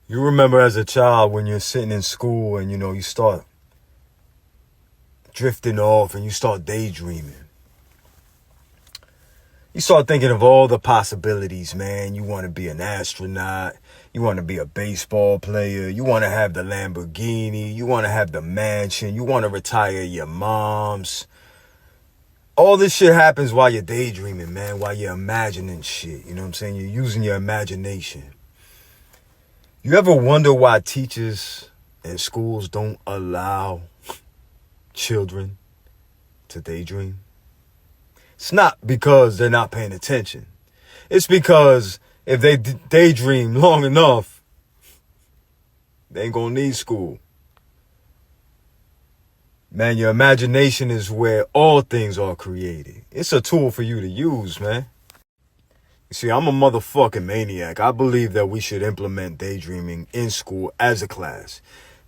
You remember as a child when you're sitting in school and, you start drifting off and you start daydreaming. You start thinking of all the possibilities, man. You want to be an astronaut. You want to be a baseball player. You want to have the Lamborghini. You want to have the mansion. You want to retire your moms. All this shit happens while you're daydreaming, man, while you're imagining shit. You know what I'm saying? You're using your imagination. You ever wonder why teachers and schools don't allow children to daydream? It's not because they're not paying attention. It's because if they daydream long enough, they ain't gonna need school. Man, your imagination is where all things are created. It's a tool for you to use, man. You see, I'm a motherfucking maniac. I believe that we should implement daydreaming in school as a class.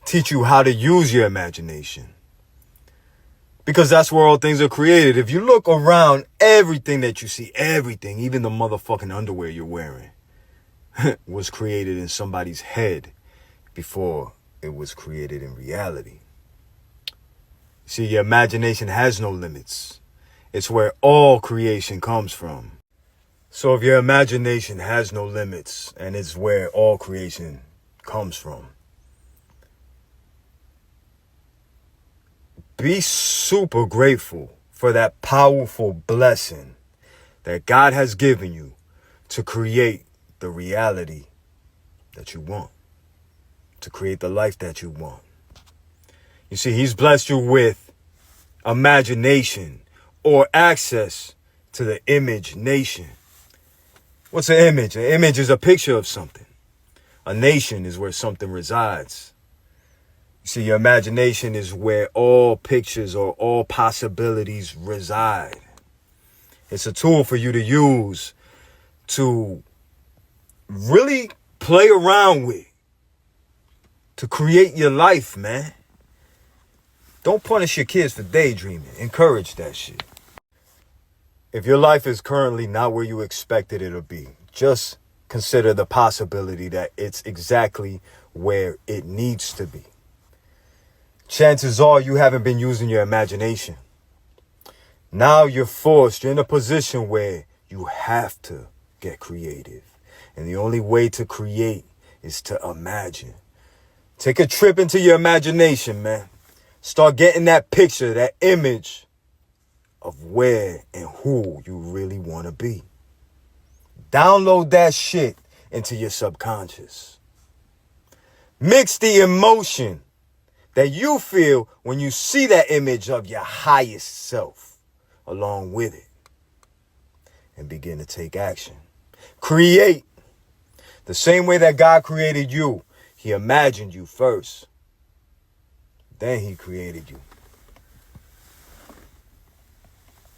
Teach you how to use your imagination. Because that's where all things are created. If you look around, everything that you see, everything, even the motherfucking underwear you're wearing, was created in somebody's head before it was created in reality. See, your imagination has no limits. It's where all creation comes from. So if your imagination has no limits and it's where all creation comes from, be super grateful for that powerful blessing that God has given you to create the reality that you want, to create the life that you want. You see, he's blessed you with imagination or access to the image nation. What's an image? An image is a picture of something. A nation is where something resides. You see, your imagination is where all pictures or all possibilities reside. It's a tool for you to use to really play around with, to create your life, man. Don't punish your kids for daydreaming. Encourage that shit. If your life is currently not where you expected it to be, just consider the possibility that it's exactly where it needs to be. Chances are you haven't been using your imagination. Now you're in a position where you have to get creative. And the only way to create is to imagine. Take a trip into your imagination, man. Start getting that picture, that image of where and who you really want to be. Download that shit into your subconscious. Mix the emotion that you feel when you see that image of your highest self along with it. And begin to take action. Create. The same way that God created you. He imagined you first. Then he created you.